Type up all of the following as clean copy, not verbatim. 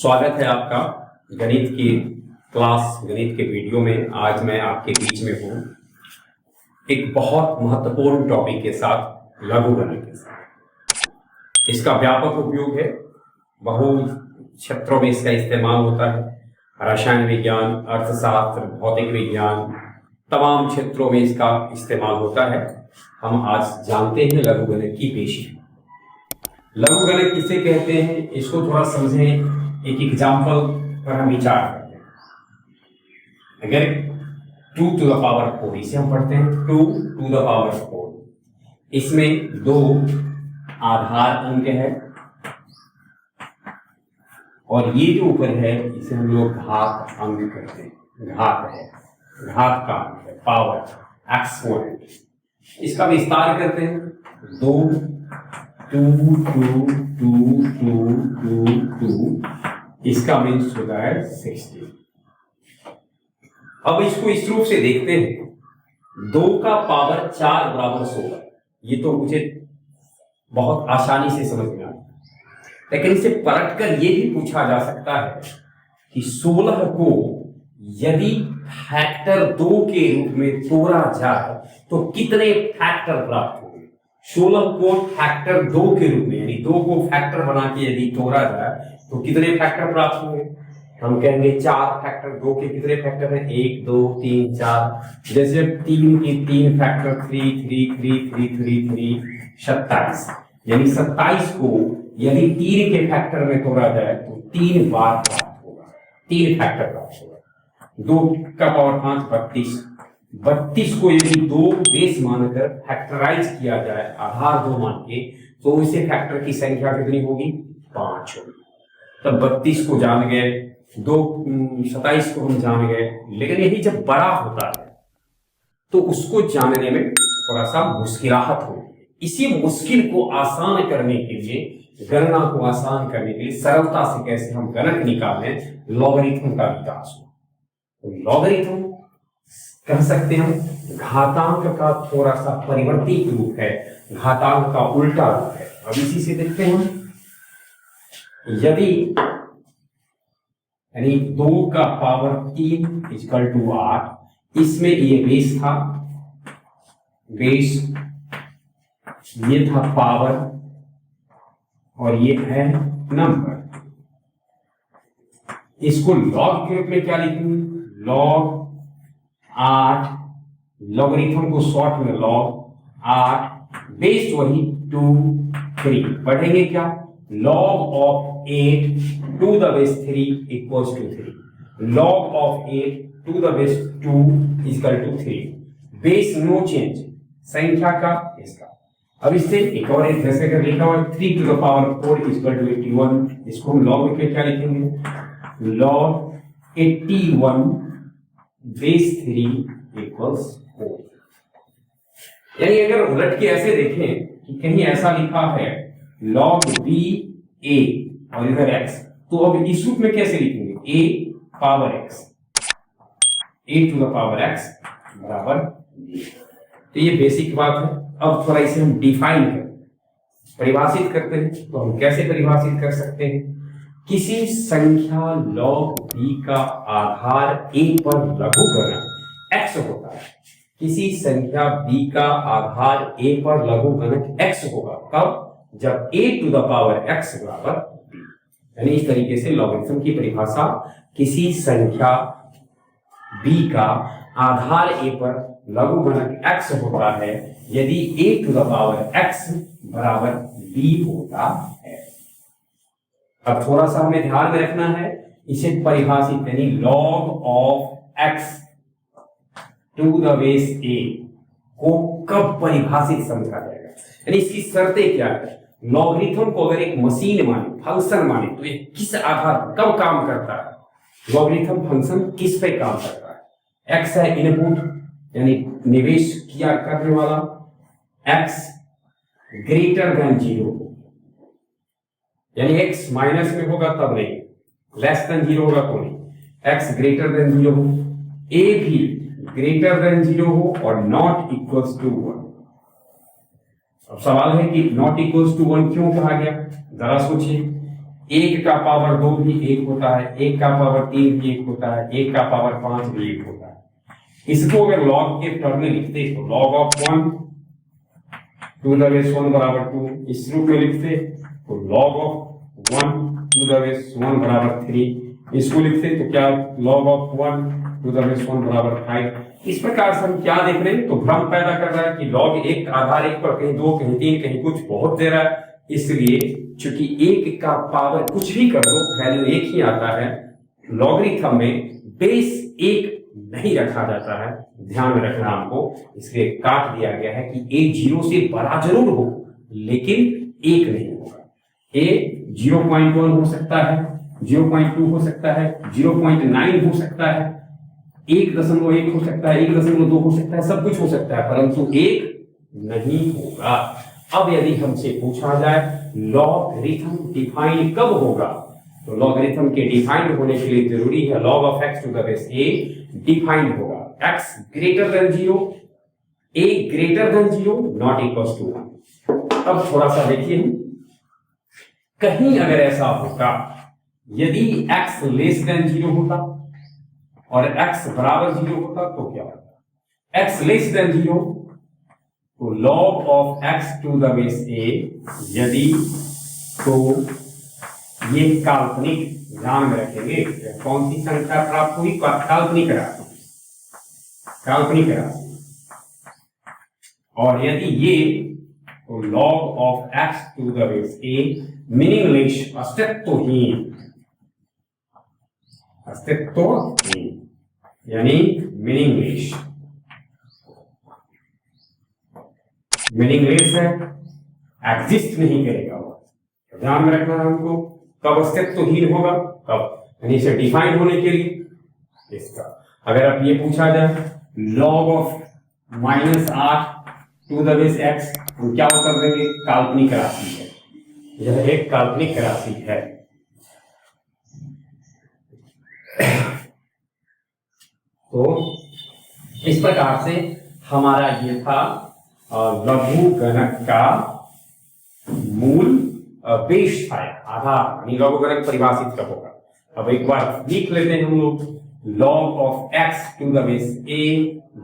स्वागत है आपका गणित की क्लास, गणित के वीडियो में। आज मैं आपके बीच में हूँ एक बहुत महत्वपूर्ण टॉपिक के साथ, लघुगणक के साथ। इसका व्यापक उपयोग है, बहु क्षेत्रों में इसका इस्तेमाल होता है। रसायन विज्ञान, अर्थशास्त्र, भौतिक विज्ञान, तमाम क्षेत्रों में इसका इस्तेमाल होता है। हम आज जानते हैं लघुगणक की पेशी। लघुगणक किसे कहते हैं, इसको थोड़ा समझें। एक एग्जाम्पल पर हम विचार करते हैं। अगर 2 to the power 4, इसे हम पढ़ते हैं 2 to the power 4। इसमें दो आधार अंक है और ये जो ऊपर है इसे हम लोग घात अंक कहते हैं। घात है, घात का अंक है, पावर, एक्सपोनेंट। इसका विस्तार करते हैं। 2 2 2 2 2 2 2, इसका मीन्स होता है 60। अब इसको इस रूप से देखते हैं, 2 का पावर 4 बराबर 16। ये तो मुझे बहुत आसानी से समझ में आता है, लेकिन इसे पलटकर यह भी पूछा जा सकता है कि 16 को यदि फैक्टर 2 के रूप में तोड़ा जाए तो कितने फैक्टर प्राप्त होंगे। 16 को फैक्टर 2 के रूप में, यानी 2 को फैक्टर बना के यदि तोड़ा जाए तो कितने फैक्टर प्राप्त होंगे। हम कहेंगे 4 फैक्टर। 2 के कितने फैक्टर हैं? 1 2 3 4। जैसे 3 के 3 फैक्टर 3 3 3 3 3 3 27, यानी 27 को यदि 3 के फैक्टर में तोड़ा जाए तो 3 बार प्राप्त होगा, 3 फैक्टर प्राप्त होगा। 2 का पावर 5 32। 32 को यदि 2 बेस मानकर फैक्टराइज किया जाए, आधार 2 मान के, तो इसे फैक्टर की संख्या कितनी होगी? 5 होगी। तब 32 को जान गए, 27 को हम जान गए, लेकिन यही जब बड़ा होता है तो उसको जानने में थोड़ा सा मुश्किलाहट होती है। इसी मुश्किल को आसान करने के लिए, गणना को आसान करने के लिए, सरलता से कैसे हम गणक निकालें, लॉगरिथम का विकास हो। तो लॉगरिथम कह सकते हैं हम घातांक का थोड़ा सा परिवर्तित रूप है, घातांक का उल्टा रूप है। अब इसी से देखते हैं, यदि यानी 2 का पावर 3 इक्वल टू 8, इसमें ये बेस था, बेस ये था पावर, और ये है नंबर। इसको लॉग के रूप में क्या लिखेंगे? लॉग 8, लॉगरिथम को शॉर्ट में लॉग 8, बेस वही 2 3। बढ़ेंगे क्या? log of 8 to the base 3 equals to 3. log of 8 to the base 2 is equal to 3. Base no change, संख्या का इसका। अब इससे एक और एक जैसे कर लिखा हुआ 3 to the power 4 is equal to 81। इसको हम log में क्या लिखेंगे? log 81 base 3 equals 4। यानी अगर उलट के ऐसे देखें कि कहीं ऐसा लिखा है log b a और इधर x, तो अब इस रूप में कैसे लिखेंगे? a power x, a to the power x बराबर b। तो ये बेसिक बात है। अब थोड़ा इसे हम डिफाइन करें, परिभाषित करते हैं। तो हम कैसे परिभाषित कर सकते हैं? किसी संख्या log b का आधार a पर लघुगणक x होता है। किसी संख्या b का आधार a पर लघुगणक x होगा कब? जब a to the power x बराबर b। यानी इस तरीके से लॉगरिथम की परिभाषा, किसी संख्या b का आधार a पर लघुगणक x होता है यदि a to the power x बराबर b होता है। अब थोड़ा सा हमें ध्यान में रखना है, इसे परिभाषित यानी log of x to the base a को कब परिभाषित समझा जाएगा, यानी इसकी शर्तें क्या है। लॉगरिथम को अगर एक मशीन माने, फंक्शन माने, तो ये किस आधार पर कब काम करता है? लॉगरिथम फंक्शन किस पे काम करता है? x है इनपुट, यानी निवेश किया करने वाला, x ग्रेटर देन 0, यानी x माइनस में होगा तब नहीं, लेस देन 0 होगा तो नहीं, x ग्रेटर देन 0 हो, a भी ग्रेटर देन 0 हो और नॉट इक्वल्स टू 1। अब सवाल है कि नॉट इक्वल्स टू 1 क्यों कहा गया? जरा सोचिए। 1 का पावर 2 भी 1 होता है, 1 का पावर 3 भी 1 होता है, 1 का पावर 5 भी 1 होता है। इसको अगर लॉग के टर्म में लिखते तो log of 1 to the base 1 बराबर 2, इस रूप में लिखते तो log of 1 to the base 1 बराबर 3, इसको लिखते तो क्या log of 1 to the base 1 बराबर 5। इस प्रकार से हम क्या देख रहे हैं, तो भ्रम पैदा कर रहा है कि log 1 आधार 1 पर कहीं 2 कहीं 3 कहीं कुछ बहुत दे रहा है, इसलिए चूंकि 1 का पावर कुछ भी कर दो वैल्यू 1 ही आता है, लॉगरिथम में बेस 1 नहीं रखा जाता है, ध्यान में रखना हमको, इसलिए काट दिया गया है कि a 0 से बड़ा जरूर हो लेकिन 1 नहीं होगा। a 0.1 हो सकता है, 0.2 हो सकता है, 0.9 हो सकता है, 1.1 हो सकता है, 1.2 हो सकता है, सब कुछ हो सकता है, परंतु 1 नहीं होगा। अब यदि हमसे पूछा जाए लॉगरिथम डिफाइन कब होगा, तो लॉगरिथम के डिफाइन होने के लिए जरूरी है log of x to the base a define होगा x greater than 0, a greater than 0, not equal to 1। अब थोड़ा सा देखिए, कहीं अगर ऐसा होता यदि x लेस देन 0 होता और x बराबर 0 होता तो क्या होता, x लेस देन 0 तो log of x to the base a, यदि तो ये काल्पनिक, ध्यान में रखेंगे कौन सी संख्या प्राप्त हुई, काल्पनिक राशि, काल्पनिक राशि, और यदि ये तो log of x to the base a meaningless, अस्तित्वहीन, अस्तित्वहीन यानी मीनिंगलेस, मीनिंगलेस है, एग्जिस्ट नहीं करेगा वो, ध्यान में रखना है हमको। कब अस्तित्वहीन होगा, कब, यानी इसे डिफाइन होने के लिए इसका अगर आप ये पूछा जाए log of -8 to the base x, तो क्या उत्तर देंगे, काल्पनिक राशि है, यह एक काल्पनिक राशि है। तो इस प्रकार से हमारा ये था लघु गणक का मूल बेस था, आधार, यानी लघु गणक परिभाषित कब होगा। अब एक बार लिख लेते हैं हम लोग, log of x to the base a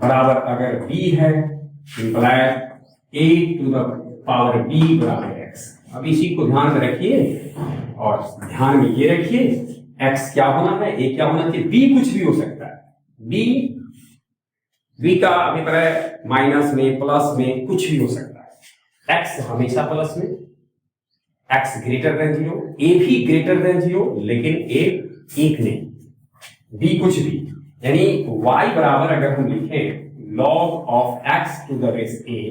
बराबर अगर b है, imply a to the power b बराबर x। अब इसी को ध्यान में रखिए और ध्यान में ये रखिए x क्या होना है, a क्या होना चाहिए, b कुछ भी हो सकता है, b का अभिप्राय माइनस में, प्लस में, कुछ भी हो सकता है, x हमेशा प्लस में, x ग्रेटर देन 0, a भी ग्रेटर देन 0 लेकिन a 1 नहीं, b कुछ भी, यानी y बराबर अगर हम लिखें log of x to the base a,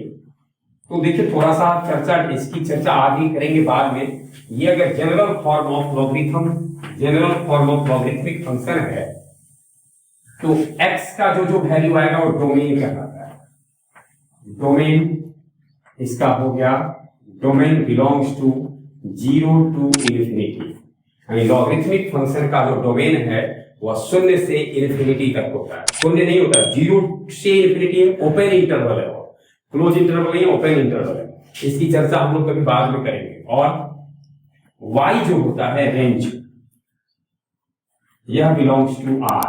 तो देखिए थोड़ा सा चर्चा, इसकी चर्चा आगे करेंगे बाद में। ये अगर general form of logarithm, general form of logarithmic function है, तो x का जो जो वैल्यू आएगा वो डोमेन कहलाता है। डोमेन इसका हो गया, domain belongs to 0 to infinity, यानी लॉगरिथमिक फंक्शन का जो डोमेन है वह 0 से इन्फिनिटी तक होता है, 0 नहीं होता, 0 से इन्फिनिटी ओपन इंटरवल है, क्लोज इंटरवल नहीं, ओपन इंटरवल है। इसकी चर्चा हम लोग कभी बाद में करेंगे। और y जो होता है रेंज, यह बिलोंग्स टू r,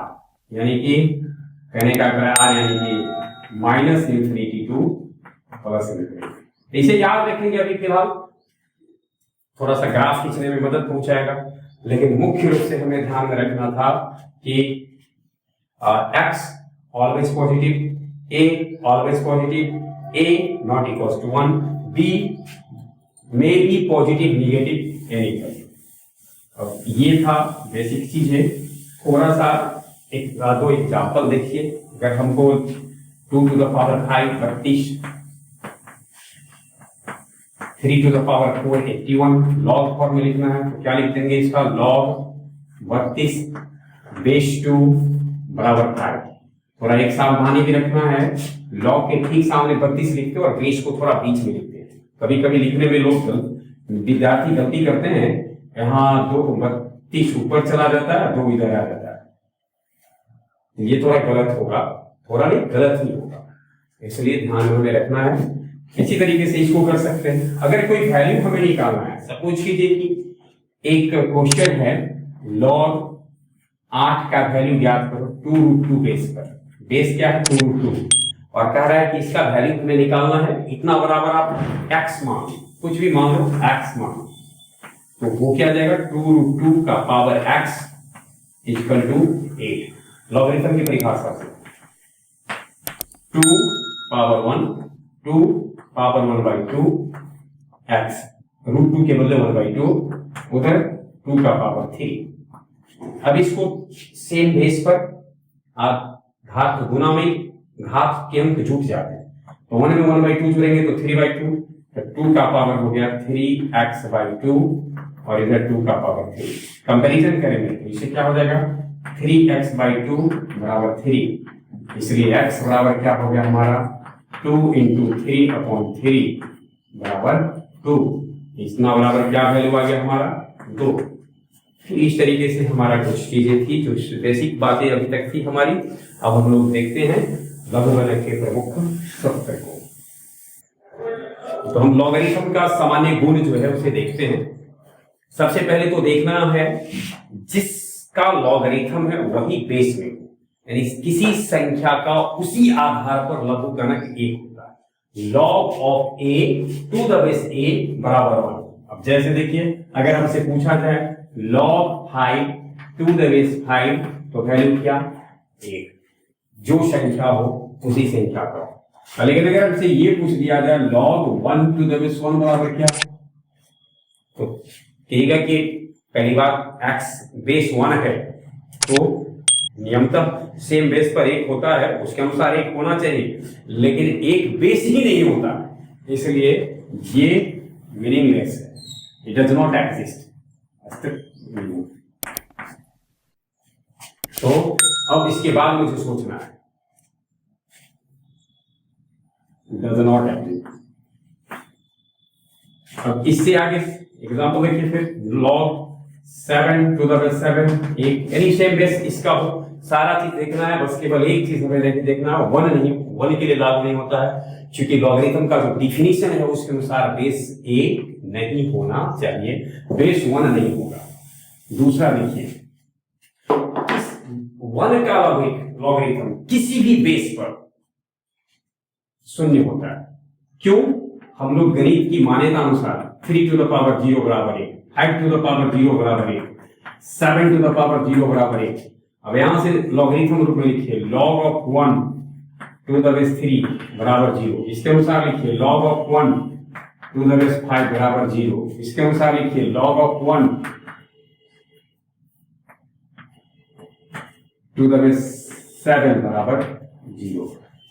यानी कि कहने का r यानी कि minus infinity two plus infinity. इसे याद रखेंगे, अभी फिलहाल थोड़ा सा ग्राफ खींचने में मदद पहुंचाएगा, लेकिन मुख्य रूप से हमें ध्यान में रखना था कि x always positive, a always positive, a not equal to 1, b may be positive, negative, any value. अब ये था बेसिक चीजें। थोड़ा सा एक दो एग्जाम्पल देखिए, अगर हमको 2 to the power 5 32, 3 to the power 4 81 log form में लिखना है तो क्या लिख देंगे इसका, लॉग 32 बेस 2 बराबर 5। थोड़ा एक सावधानी भी रखना है, लॉग के ठीक सामने 32 लिखते हैं और बेस को थोड़ा बीच में लिखते हैं। कभी कभी लिखने में लोग विद्यार्थी गलती करते हैं, यहाँ 32 ऊपर चला जाता है, 2 इधर आ जाता है, ये थोड़ा गलत होगा, थोड़ा नहीं गलत ही होगा, इसलिए ध्यान में रखना है। इसी तरीके से इसको कर सकते हैं। अगर कोई वैल्यू हमें निकालना है, सपोज कीजिए कि एक क्वेश्चन है, log 8 का वैल्यू ज्ञात करो 2√2 बेस पर। बेस क्या है? 2√2, और कह रहा है कि इसका वैल्यू हमें निकालना है। इतना बराबर आप x मान, कुछ भी मान लो, x मान, तो वो क्या जाएगा? 2√2 का power x equal to 8। Logarithm की परिभाषा से 2 पावर 1, 2 पावर 1/2 x, √2 के बदले 1/2, उधर 2 का पावर 3। अब इसको सेम बेस पर आप घात गुना में घात के अंक जुट जाते हैं, तो 1 में 1/2 जुड़ेंगे तो 3/2, तो 2 का पावर हो गया 3x/2 और इधर 2 का पावर 3। कंपैरिजन करेंगे तो इसे क्या हो जाएगा? 3x/2 बराबर 3, इसलिए x बराबर क्या हो गया हमारा? 2 × 3/3 बराबर 2। इतना बराबर क्या वैल्यू आ गया हमारा? 2। फिर इस तरीके से हमारा कुछ चीजें थी, जो बेसिक बातें अभी तक थी हमारी। अब हम लोग देखते हैं लघुगणक के प्रमुख सत्य को। तो हम लॉगरिथम का सामान्य गुण जो है उसे देखते हैं। सबसे पहले तो देखना है जिसका लॉगरिथम है वही बेस में, यानी किसी संख्या का उसी आधार पर लघुगणक 1 होता है। log of a to the base a बराबर 1। अब जैसे देखिए, अगर हमसे पूछा जाए log 5 to the base 5, तो वैल्यू क्या? 1। जो संख्या हो उसी संख्या का हो। लेकिन अगर हमसे ये पूछ दिया जाए log 1 to the base 1 बराबर क्या, तो कहेगा कि पहली बात x बेस 1 है, तो नियमतः सेम बेस पर 1 होता है, उसके अनुसार 1 होना चाहिए, लेकिन एक बेस ही नहीं होता, इसलिए ये मीनिंगलेस है, इट डज नॉट एग्जिस्ट। तो अब इसके बाद मुझे सोचना है, डज नॉट एग्जिस्ट। अब इससे आगे एग्जाम्पल देखिए, फिर log 7 to the base 7, एक यानी सेम बेस इसका हो, सारा चीज देखना है, बस केवल एक चीज हमें देखना है, 1 नहीं, 1 के लिए लागू नहीं होता है, क्योंकि लॉगरिथम का जो डिफिनीशन है उसके अनुसार बेस 1 नहीं होना चाहिए, बेस 1 नहीं होगा। दूसरा देखिए, 1 का लॉगरिथम किसी भी बेस पर 0 होता है। क्यों? हम लोग गणित की मान्यता अनुसार 3 to the power 0 बराबर 1, 5 to the power 0 बराबर 1, 7 to the power 0 बराबर 1। अब यहां से लॉगरिथम रूप में लिखिए log of 1 to the base 3 बराबर 0, इसके अनुसार लिखिए log of 1 to the base 5 बराबर 0, इसके अनुसार लिखिए log of 1 to the base 7 बराबर 0।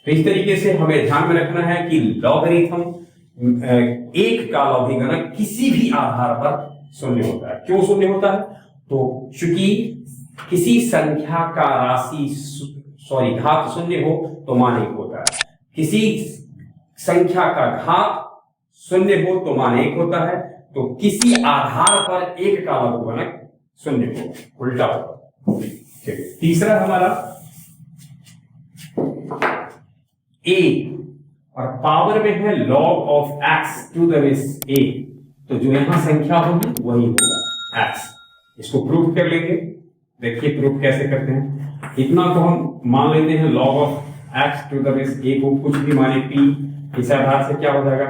तो इस तरीके से हमें ध्यान में रखना है कि लॉगरिथम 1 का लघुगणक किसी भी आधार पर 0 होता है। क्यों 0 होता है? तो चूंकि किसी संख्या का घात 0 हो तो मान 1 होता है, किसी संख्या का घात 0 हो तो मान 1 होता है, तो किसी आधार पर 1 का लघुगणक 0 हो, उल्टा होगा। तीसरा हमारा a और पावर में है log of x to the base a, तो जो यहां संख्या होगी वही होगा x। इसको प्रूफ कर लेंगे, देखिए प्रूफ कैसे करते हैं। इतना तो हम मान लेते हैं log of x to the base a को कुछ भी माने p, इस आधार से क्या हो जाएगा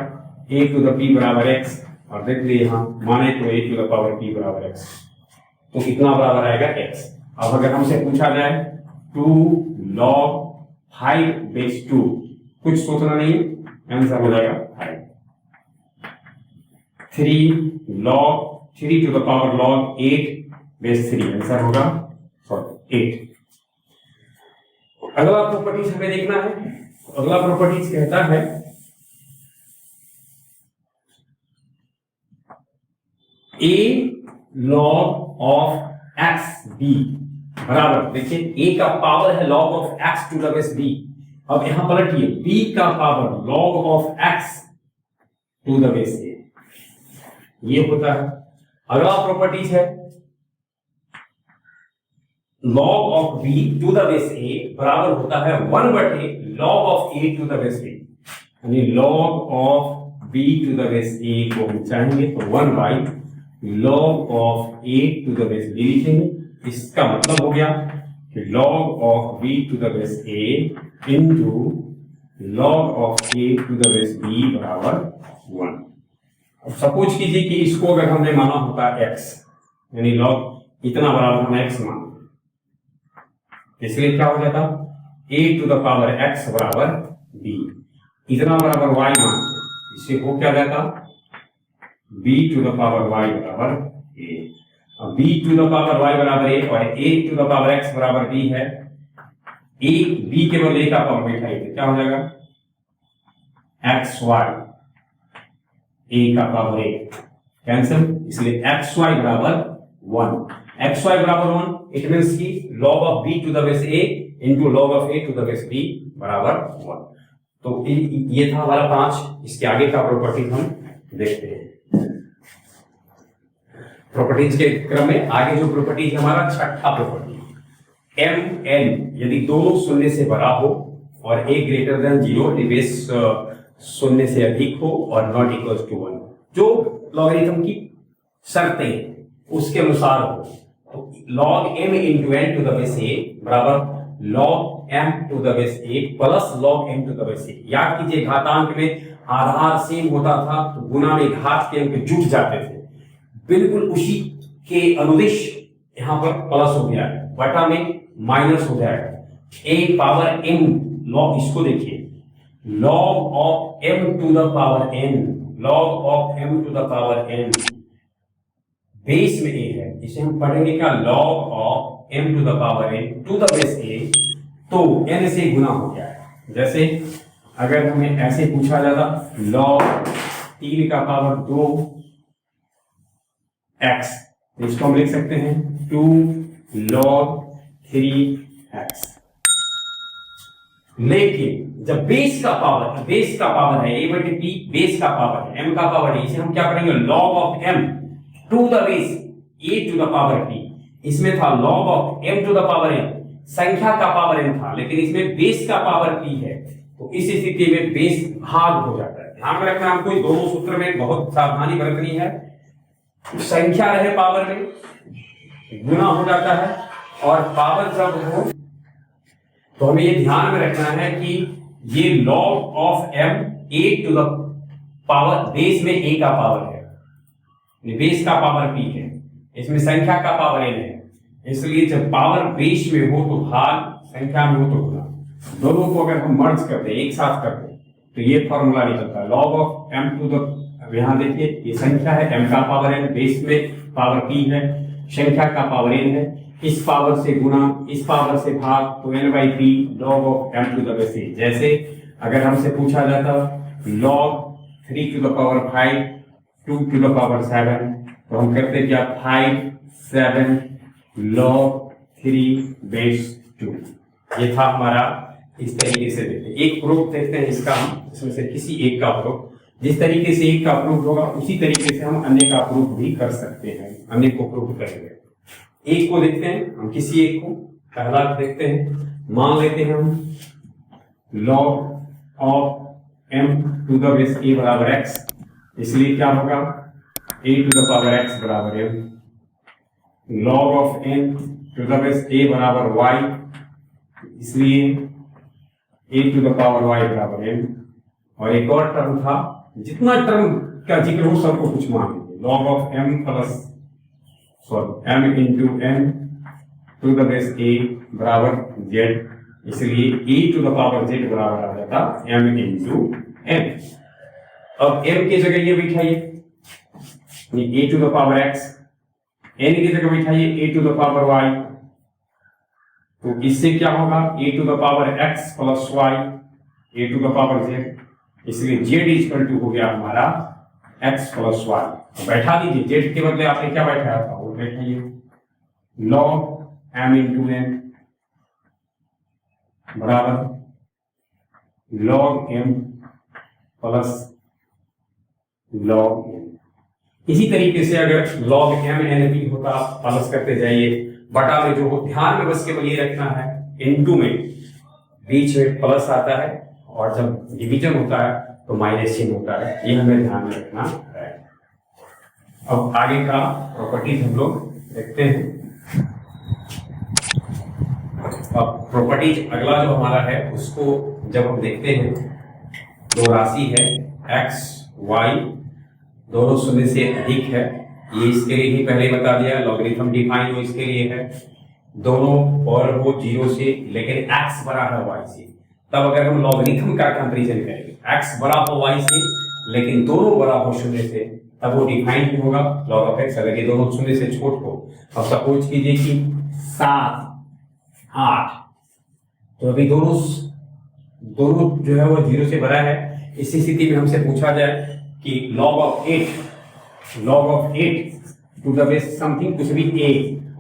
a to the p बराबर x, और देख लीजिए यहां माने तो a to the power p बराबर x, तो कितना बराबर आएगा x। अब अगर हमसे पूछा जाए 2 log 5 base 2, कुछ सोचना नहीं है, आंसर हो जाएगा 5। 3 log 3 to the power log 8 base 3, answer होगा 8। अगला प्रॉपर्टीज हमें देखना है। अगला प्रॉपर्टीज कहता है a log of x b बराबर, देखिए a का पावर है log of x to the base b, अब यहां पलटिए b का power log of x to the base a, ये होता है। अगला प्रॉपर्टीज है log of b to the base a बराबर होता है 1/log of a to the base a, यानी log of b to the base a को हम चाहेंगे तो 1/log log of a to the base b लिखेंगे। इसका मतलब हो गया कि log of b to the base a into log of a to the base b बराबर 1। अब सपोज कीजिए कि इसको अगर हमने माना होता x, यानी लॉग इतना बराबर हम x माना, इसलिए क्या हो जाता a to the power x बराबर b, इतना बराबर y मानते, इससे हो क्या जाता b to the power y बराबर a। अब b to the power y बराबर a और a to the power x बराबर b है। a b केवल a का पावर बैठाइए तो क्या हो जाएगा xy, a का पावर a कैंसिल, इसलिए xy बराबर 1। xy बराबर 1 इट मींस की log of b to the base a into log of a to the base b बराबर 1। तो ये था हमारा 5। इसके आगे का प्रॉपर्टीज हम देखते हैं। प्रॉपर्टीज के क्रम में आगे जो प्रॉपर्टीज हमारा छठा प्रॉपर्टी, एम एन यदि दोनों शून्य से बड़ा हो और a ग्रेटर देन 0 बेस शून्य से अधिक हो और नॉट इक्वल टू 1, जो लॉगरिथम की शर्तें उसके अनुसार हो, तो log m into n to the base a बराबर log m to the base a plus log m to the base a। याद कीजिए घातांक में आधार सेम होता था तो गुना में घात के अंक जुट जाते थे, बिल्कुल उसी के अनुदिश यहां पर प्लस हो गया है, बटा में माइनस हो जाएगा। a पावर m log, इसको देखिए log of m to the power n, log of m to the power n base में a है, इसे हम पढ़ेंगे क्या log of m to the power n to the base a, तो n से गुना हो गया है। जैसे अगर हमें ऐसे पूछा जाता log 3 का पावर 2 x, तो इसको हम लिख सकते हैं 2 log 3x। लेकिन जब बेस का पावर है a बटे p, बेस का पावर है m का पावर है, इसे हम क्या करेंगे log of m to the base a to the power p। इसमें था log of m to the power n, संख्या का पावर n था, लेकिन इसमें बेस का पावर p है, तो इस स्थिति में बेस भाग हो जाता है। ध्यान में रखना हमको दोनों सूत्र में बहुत सावधानी बरतनी है। संख्या रहे पावर में गुना हो जाता है, और पावर जब हो तो हमें ये ध्यान में रखना है कि ये log of m a to the power, base में a का पावर है, बेस का पावर p है, इसमें संख्या का पावर n है, इसलिए जब पावर बेस में हो तो भाग, संख्या में हो तो गुना। दोनों को अगर हम मर्ज कर दें, एक साथ कर दें, तो ये फॉर्मूला निकलता है log of m to the, यहां देखिए ये संख्या है, m का पावर n, बेस में पावर p है, संख्या का पावर n है, इस पावर से गुना, इस पावर से भाग, तो n by p log of m to the base a। जैसे अगर हमसे पूछा जाता log 3 to the power 5 2 to the power 7, तो हम करते क्या 5 7 log 3 बेस 2। ये था हमारा, इस तरीके से देखते हैं। एक प्रूफ देखते हैं इसका, हम इसमें से किसी एक का प्रूफ, जिस तरीके से एक का प्रूफ होगा उसी तरीके से हम अन्य का प्रूफ भी कर सकते हैं, अन्य को प्रूफ करेंगे। एक को देखते हैं हम, किसी एक को पहला देखते हैं। मान लेते हैं हम log of m to the base a बराबर x, इसलिए क्या होगा a to the power x बराबर m, log of n to the base a बराबर y, इसलिए a to the power y बराबर m। और एक और टर्म था, जितना टर्म का जिक्र हो सबको कुछ मान लीजिए, log of m plus m into n to the base a बराबर z, इसलिए a to the power z बराबर आ जाता m इंटू n। अब m की जगह ये बिठाइए a to the power x, n की जगह बिठाइए a to the power y, तो इससे क्या होगा a to the power x plus y a to the power z, इसलिए z इक्वल टू हो गया हमारा x प्लस y। बैठा दीजिए, z के बदले आपने क्या बैठाया था वो बैठाइए log m इंटू n बराबर log m plus log n। इसी तरीके से अगर log m n भी होता, प्लस करते जाइए, बटा में जो हो, ध्यान में बस केवल ये रखना है इनटू में बीच में प्लस आता है, और जब डिवीजन होता है तो माइनस चिन्ह होता है, ये हमें ध्यान में रखना है। अब आगे का प्रॉपर्टीज हम लोग देखते हैं। अब प्रॉपर्टीज अगला जो हमारा है उसको जब हम देखते हैं, दो राशि है x y दोनों शून्य से अधिक है, ये इसके लिए ही पहले बता दिया, लॉगरिथम डिफाइन हो इसके लिए है, दोनों और वो 0 से लेकिन x बड़ा है y से, तब अगर हम लॉगरिथम का कंपैरिजन करेंगे x बड़ा हो y से लेकिन दोनों बड़ा हो शून्य से, तब वो डिफाइन ही होगा log ऑफ x। अगर ये दोनों शून्य से छोट हो, अब सपोज कीजिए कि 7 8, तो अभी दोनों जो है वो 0 से बड़ा है, इसी स्थिति में हमसे पूछा जाए कि log of 8 to the base something कुछ भी a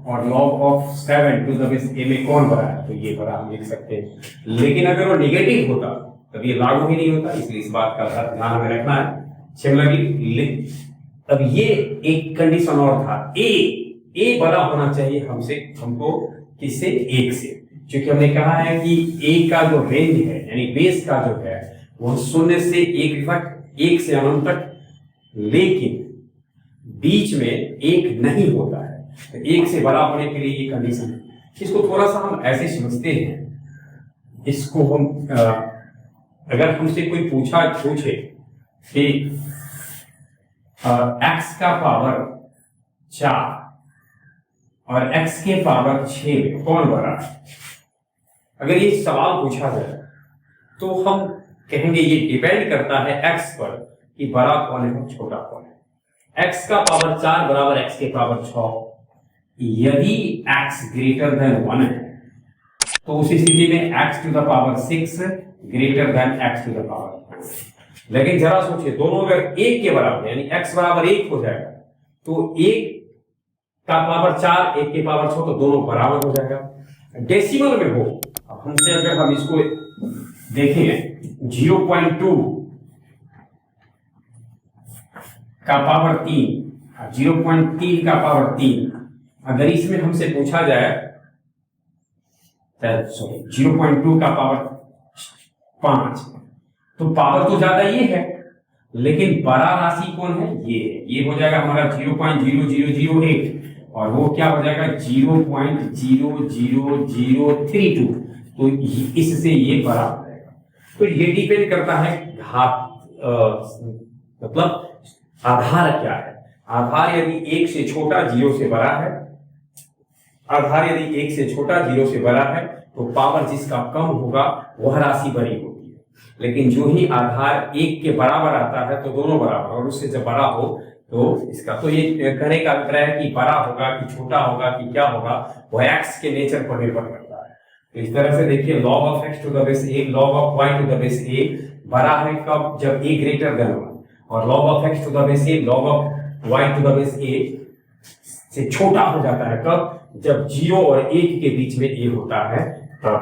और log of 7 to the base a में कौन बड़ा है, तो ये बड़ा हम लिख सकते हैं। लेकिन अगर वो निगेटिव होता तब ये लागू ही नहीं होता, इसलिए इस बात का ध्यान हमें रखना है। शिमलगी, तब ये एक कंडीशन और था, a बड़ा होना चाहिए हमको किससे, 1 से, क्योंकि हमने कहा है कि a का जो रेंज है यानी बेस का जो है वो 0 से 1 तक, 1 से अनंत तक, लेकिन बीच में 1 नहीं होता है, तो 1 से बड़ा होने के लिए ये कंडीशन है। इसको थोड़ा सा हम ऐसे समझते हैं, इसको हम अगर हमसे कोई पूछे कि x का पावर 4 और x के पावर 6 में कौन बड़ा है, अगर ये सवाल पूछा जाए तो हम कहेंगे ये डिपेंड करता है x पर कि बड़ा कौन है छोटा कौन है। x का पावर 4 बराबर x के पावर 6, यदि x ग्रेटर देन 1 है तो उस स्थिति में x to the power 6 greater than x to the power 4। लेकिन जरा सोचिए, दोनों अगर 1 के बराबर यानी x बराबर 1 हो जाएगा तो 1 का पावर 4 1 के पावर 6, तो दोनों बराबर हो जाएगा। डेसिमल में हो, अब हमसे अगर हम इसको देखें 0.2 का पावर 3, 0.3 का पावर 3, अगर इसमें हमसे पूछा जाए 0.2 का पावर 5, तो पावर तो ज्यादा ये है लेकिन बड़ा राशि कौन है, ये हो जाएगा हमारा 0.0008 और वो क्या हो जाएगा 0.00032, तो इससे ये बड़ा हो जाएगा। तो ये डिपेंड करता है घात मतलब आधार क्या है। आधार यदि 1 से छोटा 0 से बड़ा है, आधार यदि 1 से छोटा 0 से बड़ा है तो पावर जिसका कम होगा वह राशि बड़ी होगी, लेकिन जो ही आधार 1 के बराबर आता है तो दोनों बराबर, और उससे जब बड़ा हो तो इसका, तो ये कहने का अभिप्राय है कि बड़ा होगा कि छोटा होगा कि क्या होगा वह x के नेचर पर निर्भर करता है। तो इस तरह से देखिए log of x to the base a, log of y to the base a बड़ा है कब, जब a ग्रेटर देन 1, और log of x to the base a, log of y to the base a से छोटा हो जाता है कब, जब 0 और 1 के बीच में a होता है तब।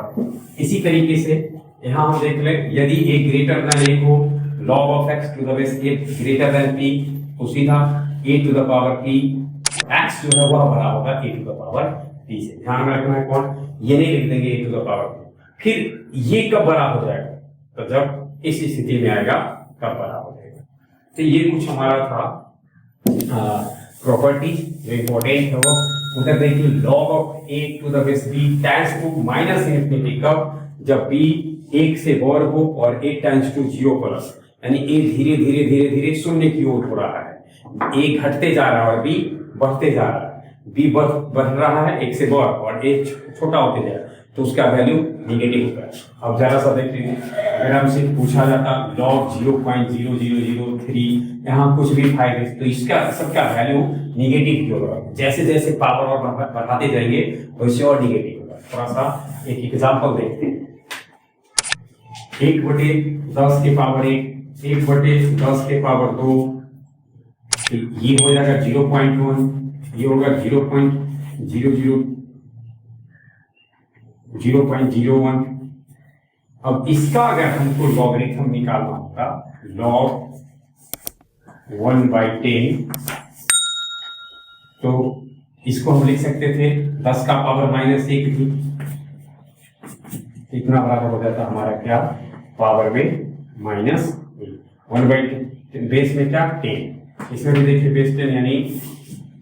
इसी तरीके से यहां हम देख लें, यदि a ग्रेटर देन 1 हो, log of x to the base a greater than p, तो सीधा a to the power p, x जो है वह बड़ा होगा a to the power p से। ध्यान में रखना है कौन, ये नहीं लिख देंगे a to the power p। फिर ये कब बड़ा हो जाएगा, तो जब इस स्थिति में आएगा कब बड़ा हो जाएगा। तो ये कुछ हमारा था प्रॉपर्टी जो इंपॉर्टेंट है वो। उधर देखिए log of a to the base b tends to minus infinity कब, जब b 1 से बड़ा हो और a टेंड्स टू 0 प्लस, यानी a धीरे धीरे धीरे धीरे शून्य की ओर हो रहा है, a घटते जा रहा है और b बढ़ते जा रहा है, b बढ़ रहा है 1 से बड़ा और a छोटा होते जा रहा है, तो उसका वैल्यू निगेटिव होता है। अब जरा सा देख लीजिए, अगर हमसे पूछा जाता log 0.0003, यहाँ कुछ भी फाइव है तो इसका सबका वैल्यू निगेटिव क्यों होगा, जैसे जैसे पावर और बढ़ाते जाएंगे वैसे और निगेटिव होगा। थोड़ा सा एक एग्जांपल देखते हैं, 1/10 के पावर 1, 1/10 के पावर 2, ये हो जाएगा 0.1, ये होगा 0.01। अब इसका अगर हमको लॉगरिथम निकालना होता, log 1/10, तो इसको हम लिख सकते थे 10 का पावर -1 भी, इतना बराबर हो जाता हमारा क्या, पावर में -1 1/10 बेस में क्या 10, इसमें भी देखिए बेस 10 यानी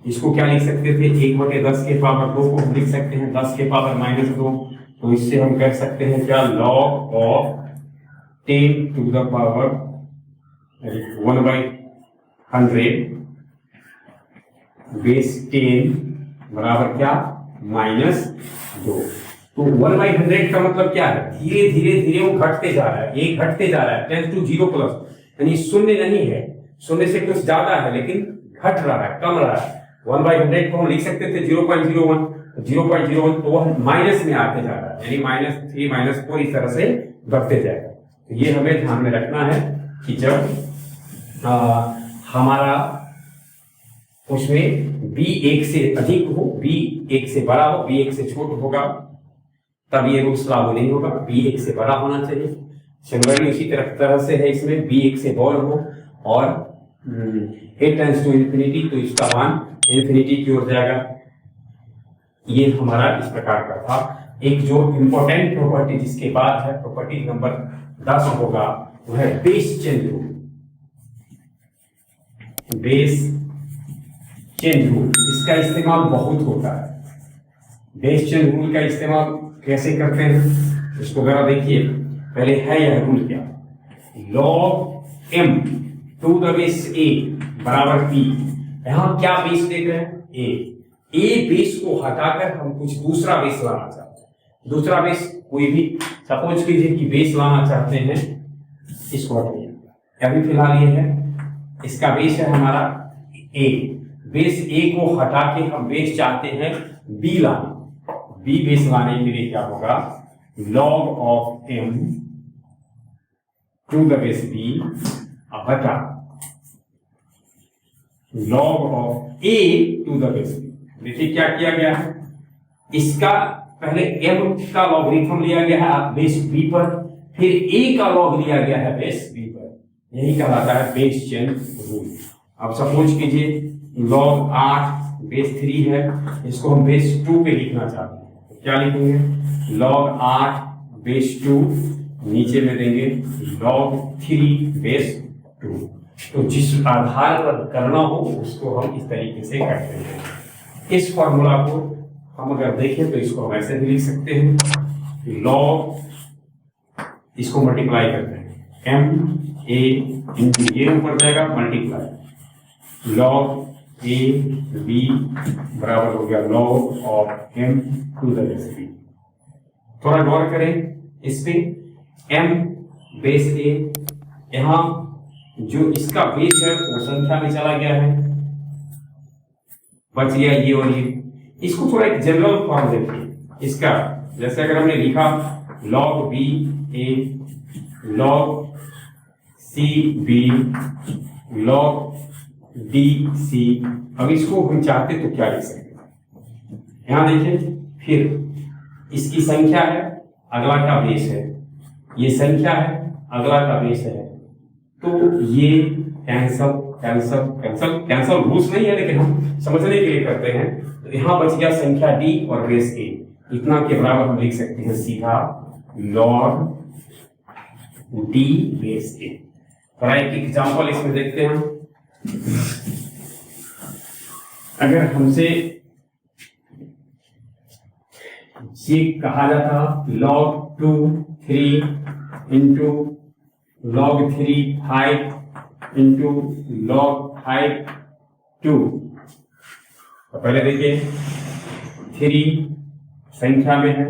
इसको क्या लिख सकते थे, 1/10 के पावर 2 को हम लिख सकते हैं 10 के पावर -2। तो इससे हम कर सकते हैं क्या, log of 10 to the power 1/100 base 10 बराबर क्या, -2। तो 1/100 का मतलब क्या है, धीरे धीरे धीरे वो घटते जा रहा है, ये घटते जा रहा है, टेंस टू 0+, यानी शून्य नहीं है, शून्य से कुछ ज्यादा है लेकिन घट रहा है, कम रहा है। 1/100 को हम लिख सकते थे 0.01, 0.01 तो वह माइनस में आते जा रहा है, यानी -3 -4 इस तरह से बढ़ते जाएगा। तो ये हमें ध्यान में रखना है कि जब हमारा उसमें b 1 से अधिक हो, b 1 से बड़ा हो, b 1 से छोटा होगा, तब ये रूल्स लागू नहीं होगा, b 1 से बड़ा होना चाहिए। सिमिलरली उसी तरह से है, इसमें b 1 से बड़ा हो और a टेंड्स टू इंफिनिटी, तो इसका मान इंफिनिटी की ओर जाएगा। ये हमारा इस प्रकार का था। एक जो इंपॉर्टेंट प्रॉपर्टी जिसके बाद है, प्रॉपर्टी नंबर 10 होगा, वो है base change rule. Base change rule, इसका इस्तेमाल बहुत होता है। बेस चेंज रूल का इस्तेमाल कैसे करते हैं, इसको जरा देखिए। पहले है यह रूल क्या, log m to the base a बराबर p। यहां क्या बेस देख रहे हैं, a बेस को हटाकर हम कुछ दूसरा बेस लाना चाहते हैं। दूसरा बेस कोई भी, सपोज कीजिए कि बेस लाना चाहते हैं, इसको हटाइए, अभी फिलहाल ये है, इसका बेस है हमारा a। बेस a को हटा के हम बेस चाहते हैं b लाना। b बेस लाने के लिए क्या होगा, log of m to the base b बटा log of a to the base b। देखिए क्या किया गया है, इसका पहले m का लॉगरिथम लिया गया है बेस b पर, फिर a का लॉग लिया गया है बेस b पर। यही कहलाता है बेस चेंज रूल। अब सपोज कीजिए log 8 बेस 3 है, इसको हम बेस 2 पे लिखना चाहते हैं, तो क्या लिखेंगे, log 8 बेस 2, नीचे में देंगे log 3 बेस 2। तो जिस आधार पर करना हो उसको हम इस तरीके से करते हैं। इस फॉर्मूला को हम अगर देखें तो इसको हम ऐसे भी लिख सकते हैं, log इसको मल्टीप्लाई करते हैं, m a इंटू ये ऊपर जाएगा मल्टीप्लाई log a b बराबर हो गया log of m to the base b। थोड़ा गौर करें इस पे, m बेस a, यहां जो इसका बेस है वो संख्या में चला गया है, बच गया ये और ये। इसको थोड़ा एक जनरल फॉर्म देखिए इसका, जैसे अगर हमने लिखा log b a log c b log d c। अब इसको हम चाहते तो क्या लिख सकते हैं, यहां देखिए, फिर इसकी संख्या है, अगला का बेस है, ये संख्या है, अगला का बेस है, तो ये cancel cancel cancel cancel rules नहीं है लेकिन हम समझने के लिए करते हैं। तो यहां बच गया संख्या d और बेस a, इतना के बराबर हम लिख सकते हैं सीधा log d बेस a। थोड़ा एक एग्जाम्पल इसमें देखते हैं। अगर हमसे ये कहा जाता log 2 3 into log 3 5 into log 5 2, तो पहले देखिए 3 संख्या में है,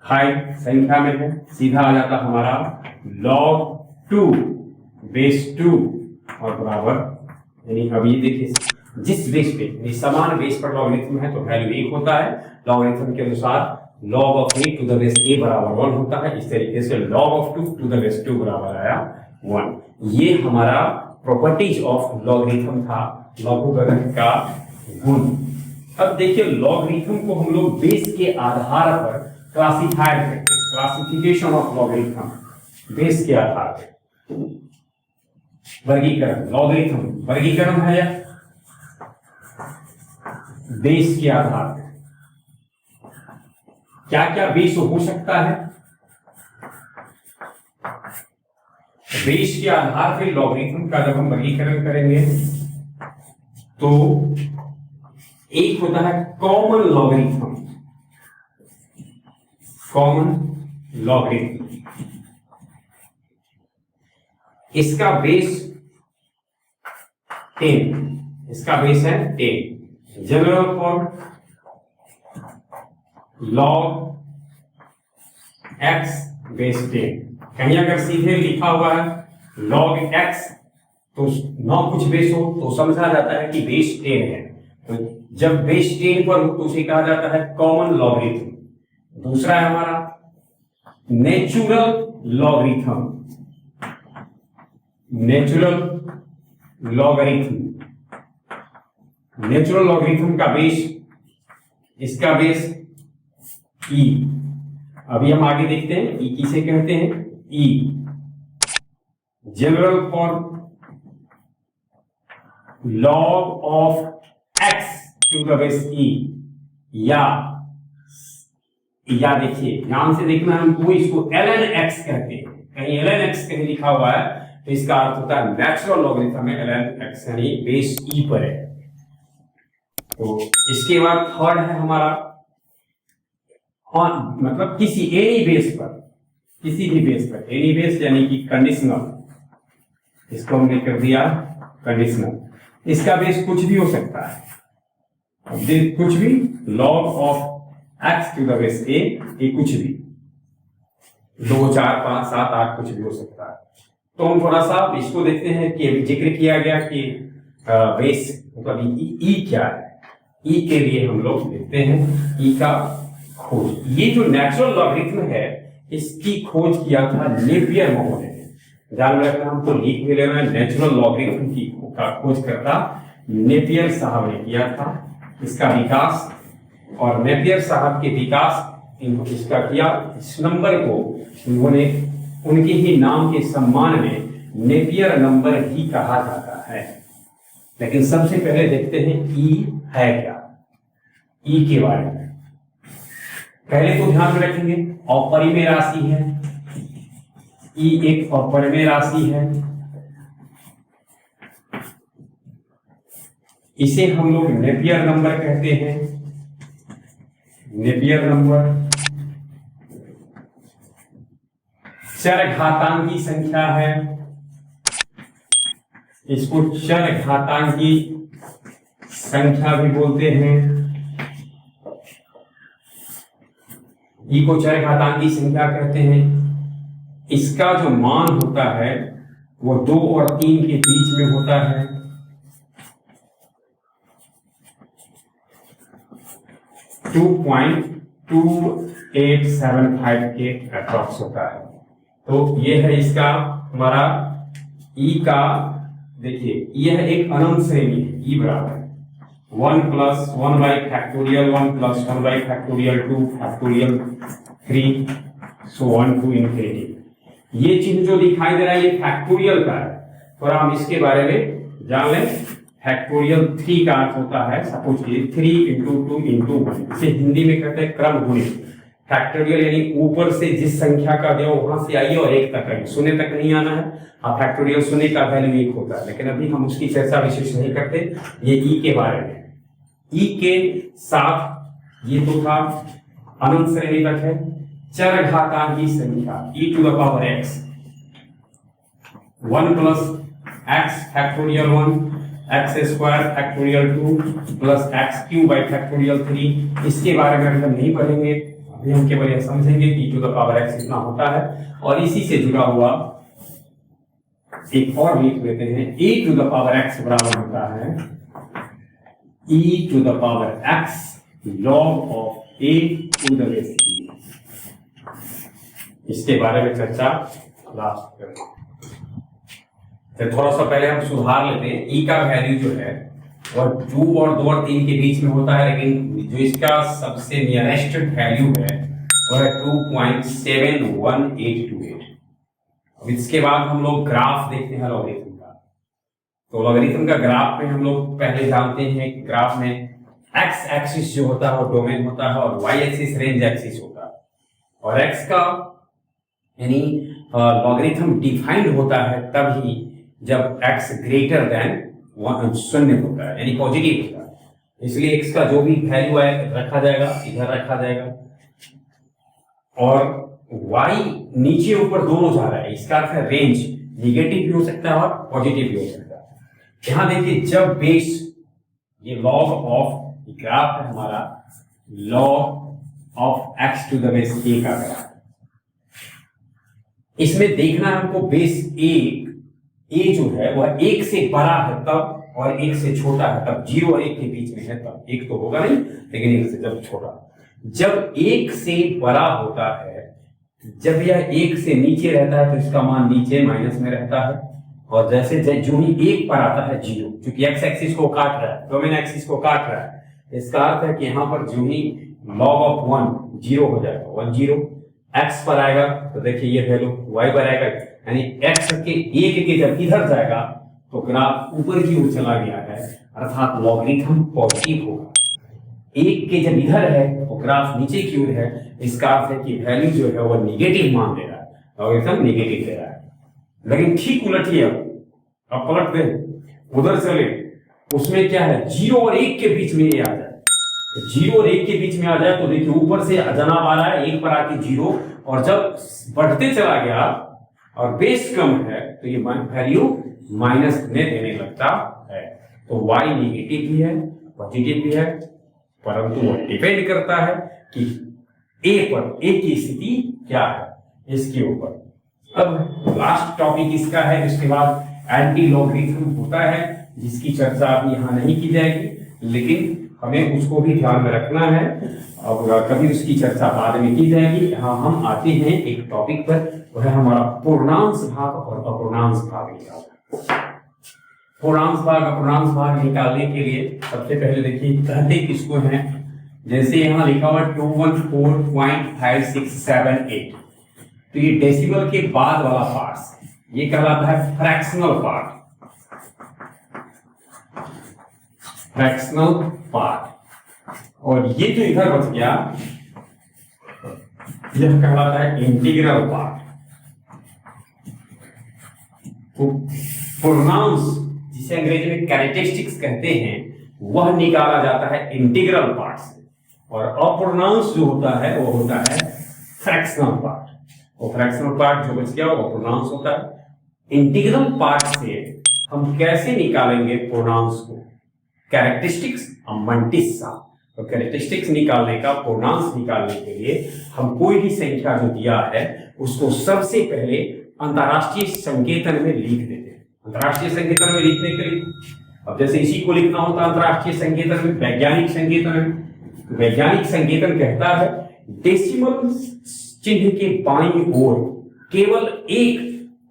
5 संख्या में है, सीधा आ जाता हमारा log 2 बेस 2 और बराबर, यानी अभी देखिए जिस बेस पे यानी समान बेस पर लॉगरिथम है तो वैल्यू 1 होता है, लॉगरिथम के अनुसार log of a to the base a बराबर 1 होता है। इस तरीके से log of 2 to the base 2 बराबर आया 1। ये हमारा प्रॉपर्टीज ऑफ लॉगरिथम था, लघुगणक का गुण। अब देखिए लॉगरिथम को हम लोग बेस के आधार पर क्लासिफाई करते हैं, क्लासिफिकेशन ऑफ लॉगरिथम, बेस के आधार पर वर्गीकरण। लॉगरिथम वर्गीकरण है या बेस के आधार पर, क्या क्या बेस हो सकता है, बेस के आधार पे लॉगरिथम का जब हम वर्गीकरण करेंगे तो एक होता है कॉमन लॉगरिथम, कॉमन लॉगरिथम, इसका बेस 10, इसका बेस है 10। General form log x base 10। कहीं अगर सीधे लिखा हुआ है log x तो ना कुछ बेस हो तो समझा जाता है कि बेस 10 है, तो जब बेस 10 पर हो तो उसे कहा जाता है कॉमन लॉगरिथम। दूसरा है हमारा natural logarithm, natural logarithm, natural logarithm का बेस, इसका बेस ई। अभी हम आगे देखते हैं ई किसे कहते हैं, e general form log of x to the base e, या देखिए ध्यान से देखना, हमको इसको ln x कहते हैं, कहीं ln x कहीं लिखा हुआ है तो इसका अर्थ होता है नेचुरल लॉगरिथम है ln x, यानी बेस ई पर है। तो इसके बाद थर्ड है हमारा मतलब किसी एनी बेस पर, किसी भी बेस पर, एनी बेस यानी कि कंडीशनल, इसको हमने कर दिया कंडीशनल। इसका बेस कुछ भी हो सकता है, कुछ भी, log of x to the base a, ये कुछ भी 2 4 5 7 8 कुछ भी हो सकता है। तो हम थोड़ा सा इसको देखते हैं कि अभी जिक्र किया गया कि बेस मतलब ई क्या है। ई के लिए हम लोग देखते हैं ई का खोज। ये जो नेचुरल लॉगरिथम है इसकी खोज किया था नेपियर महोदय ने। ध्यान में रखना, हमको लिख भी लेना है, नेचुरल लॉगरिथम की का खोज करता नेपियर साहब ने किया था। इसका विकास, और नेपियर साहब के विकास इसका किया, इस नंबर को उन्होंने उनके ही नाम के सम्मान में नेपियर नंबर ही कहा जाता है। लेकिन सबसे पहले देखते हैं ई है क्या, ई के बारे में। पहले तो ध्यान में रखेंगे अपरिमेय राशि है, ई एक अपरिमेय राशि है। इसे हम लोग नेपियर नंबर कहते हैं, नेपियर नंबर। चरघातांकी संख्या है, इसको चरघातांकी संख्या भी बोलते हैं। ई को चरघातांकी संख्या कहते हैं। इसका जो मान होता है वो 2 और 3 के बीच में होता है। टू 2.2875 के अप्रॉक्स होता है। तो ये है इसका हमारा ई का, देखिए यह एक अनंत श्रेणी है, ई बराबर 1 + 1 by factorial 1 + 1 by factorial 2 factorial 3 so 1 to infinity. ये चिन्ह जो दिखाई दे रहा है ये फैक्टोरियल का है, थोड़ा हम इसके बारे में जान लें। फैक्टोरियल 3 का अर्थ होता है, सपोज 3 × 2 × 1, इसे हिंदी में कहते हैं क्रम गुणित। फैक्टोरियल यानी ऊपर से जिस संख्या का दिया वहां से आइए और 1 तक आइए, शून्य तक नहीं आना है। हाँ, फैक्टोरियल शून्य का वैल्यू 1 होता है, लेकिन अभी हम उसकी चर्चा विशेष नहीं करते। ये ई के बारे में, ई के साथ ये तो था अनंत श्रेणी तक है। चरघातांकी संख्या e⁻x 1 + x factorial 1 x² factorial 2 + x³ by factorial 3। इसके बारे में अभी हम नहीं पढ़ेंगे, अभी हम केवल यह समझेंगे कि e⁻x कितना होता है। और इसी से जुड़ा हुआ एक और लिख लेते हैं, e⁻x बराबर होता है e⁻x log of a to the base e। इसके बारे में चर्चा लास्ट करेंगे। तो थोड़ा सा पहले हम सुधार लेते हैं। ई का वैल्यू जो है और 2 और 2 और 3 के बीच में होता है, लेकिन जो इसका सबसे नियरेस्ट वैल्यू है वो है 2.71828। अब इसके बाद हम लोग ग्राफ देखते हैं लॉगरिथम का। तो लॉगरिथम का ग्राफ में हम लोग पहले जानते हैं कि ग्राफ में एक्स एक्सिस जो होता है वो डोमेन होता है और वाई एक्सिस रेंज एक्सिस होता है। और एक्स का यानी लॉगरिथम डिफाइंड होता है तभी जब x ग्रेटर देन शून्य होता है, यानी पॉजिटिव होता है। इसलिए x का जो भी वैल्यू है रखा जाएगा, इधर रखा जाएगा, और y नीचे ऊपर दोनों जा रहा है, इसका अर्थ है रेंज निगेटिव भी हो सकता है और पॉजिटिव भी हो सकता है। यहां देखिए, जब बेस, ये लॉग ऑफ ग्राफ है हमारा, log of x to the base a का ग्राफ, इसमें देखना है हमको बेस a जो है वह 1 से बड़ा है तब, और 1 से छोटा है तब, 0 और 1 के बीच में है तब। 1 तो होगा नहीं, लेकिन 1 से जब छोटा, जब 1 से बड़ा होता है, जब यह 1 से नीचे रहता है तो इसका मान नीचे माइनस में रहता है, और जैसे जो ही 1 पर आता है 0, क्योंकि x एक्सिस को काट रहा है, डोमेन एक्सिस को काट रहा है, इसका अर्थ है कि यहां पर जो ही log ऑफ 1 0 हो जाएगा, 1 0, x पर आएगा तो देखिए ये वैल्यू y पर आएगा, यानी x के 1 के जब इधर जाएगा तो ग्राफ ऊपर की ओर चला गया है, अर्थात लॉगरिथम पॉजिटिव होगा। 1 के जब इधर है तो ग्राफ नीचे की ओर है, इसका अर्थ है कि वैल्यू जो है वो नेगेटिव मान दे रहा है, लॉगरिथम नेगेटिव दे रहा है। लेकिन ठीक उलटिए, अब पलट दे, उधर चले, उसमें क्या है, 0 और 1 के बीच में ये आ जाए, 0 और 1 के बीच में आ जाए तो देखिए ऊपर से जनाब आ रहा है 1 पर आके 0, और जब बढ़ते चला गया और बेस कम है तो ये वैल्यू माइनस में देने लगता है। तो y नेगेटिव भी है, पॉजिटिव भी है, परंतु वो डिपेंड करता है कि a की स्थिति क्या है इसके ऊपर। अब लास्ट टॉपिक इसका है, उसके बाद एंटी लॉगरिथम होता है जिसकी चर्चा अभी यहाँ नहीं की जाएगी, लेकिन हमें उसको भी ध्यान में रखना है, अब कभी उसकी चर्चा बाद में की जाएगी। यहाँ हम आते हैं एक टॉपिक पर, वह है हमारा पूर्णांश भाग और अपूर्णांश भाग निकालना। पूर्णांश भाग अपूर्णांश भाग निकालने के लिए सबसे पहले देखिए कहते किसको हैं, जैसे यहाँ लिखा हुआ 214.5678, तो ये डेसिमल के बाद वाला पार्ट, ये कहलाता है फ्रैक्शनल पार्ट, फ्रैक्शनल पार्ट। और ये जो इधर बच गया यह कहलाता है इंटीग्रल पार्ट। तो पूर्णांश जिसे अंग्रेजी में कैरेक्टरिस्टिक्स कहते हैं वह निकाला जाता है इंटीग्रल पार्ट से, और अपूर्णांश जो होता है वो होता है फ्रैक्शनल पार्ट। और फ्रैक्शनल पार्ट जो बच गया वो अपूर्णांश होता है। इंटीग्रल पार्ट से हम कैसे निकालेंगे पूर्णांश को, कैरेक्टरिस्टिक्स मंटिस्सा। तो कैरेक्टरिस्टिक्स निकालने का, पूर्णांश निकालने के लिए हम कोई भी संख्या जो दिया है उसको सबसे पहले अंतरराष्ट्रीय संकेतन में लिख देते हैं। अंतरराष्ट्रीय संकेतन में लिखने के लिए, अब जैसे इसी को लिखना होता है अंतरराष्ट्रीय संकेतन में, वैज्ञानिक संकेतन में, वैज्ञानिक संकेतन कहता है डेसिमल चिन्ह के बाईं ओर केवल एक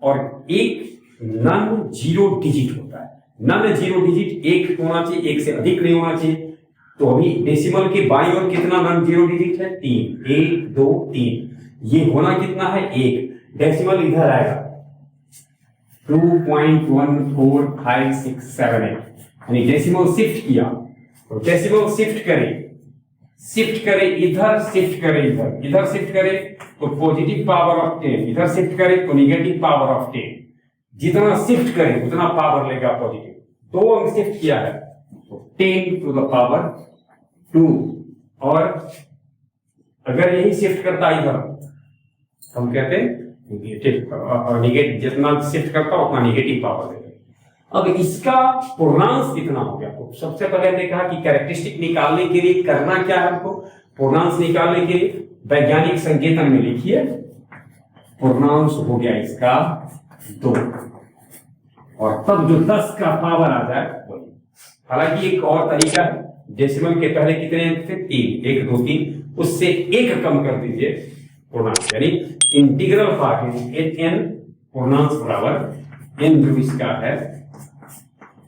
और एक नॉन जीरो डिजिट होता है। नॉन जीरो डिजिट एक होना चाहिए, एक से अधिक नहीं होना चाहिए। तो अभी डेसिमल के बाईं ओर कितना नॉन जीरो डिजिट है, 3, 1 2 3, ये होना कितना है, 1। डेसिमल इधर आएगा 2.14567, यानी डेसिमल शिफ्ट किया, तो डेसिमल शिफ्ट करें इधर, शिफ्ट करें इधर, इधर शिफ्ट करें तो पॉजिटिव पावर ऑफ 10, इधर शिफ्ट करें तो निगेटिव पावर ऑफ 10। जितना शिफ्ट करें उतना पावर लेगा पॉजिटिव। 2 अंक शिफ्ट किया है तो 10 टू द पावर 2, और अगर यही शिफ्ट करता इधर, हम कहते हैं निगेटिव, जितना शिफ्ट करता उतना निगेटिव पावर देगा। अब इसका पूर्णांश कितना हो गया, तो सबसे पहले हमने कहा कि कैरेक्टरिस्टिक निकालने के लिए करना क्या है हमको, पूर्णांश निकालने के लिए वैज्ञानिक संकेतन में लिखिए, पूर्णांश हो गया इसका 2, और तब जो 10 का पावर आ जाए वही। हालांकि एक और तरीका है, डेसिमल के पहले कितने अंक थे, 3, 1 2 3, उससे 1 कम कर दीजिए पूर्णांश, यानी इंटीग्रल पार्ट n पूर्णांश बराबर n जो इसका है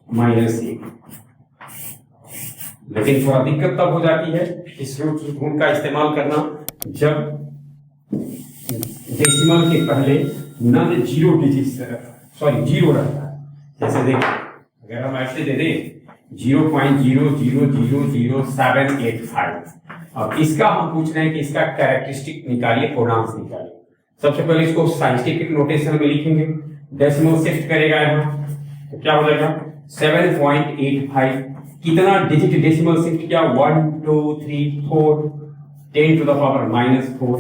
-1। लेकिन थोड़ा दिक्कत तब हो जाती है इस गुण का इस्तेमाल करना जब डेसिमल के पहले नॉन जीरो डिजिट, जीरो रहता है। जैसे देखिए अगर हम ऐसे दे दें 0.000785, अब इसका हम पूछ रहे हैं कि इसका कैरेक्टरिस्टिक निकालिए, पूर्णांश निकालिए। सबसे पहले इसको साइंटिफिक नोटेशन में लिखेंगे, डेसिमल शिफ्ट करेगा यहाँ तो क्या हो जाएगा 7.85। कितना डिजिट डेसिमल शिफ्ट किया 1 2 3 4 10 टू द पावर -4।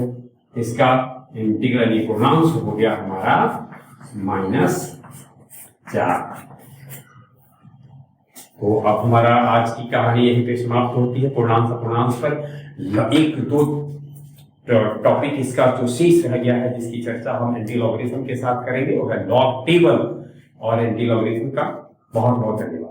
इसका इंटीग्रल पूर्णांक हो गया हमारा -4। तो अब हमारा आज की कहानी यहीं पे समाप्त होती है। पूर्णांक अपूर्णांक पर एक दो टॉपिक इसका जो शेष रह गया है जिसकी चर्चा हम एंटी लॉगरिथम के साथ करेंगे वो है लॉग टेबल और एंटी लॉगरिथम का। बहुत बहुत धन्यवाद।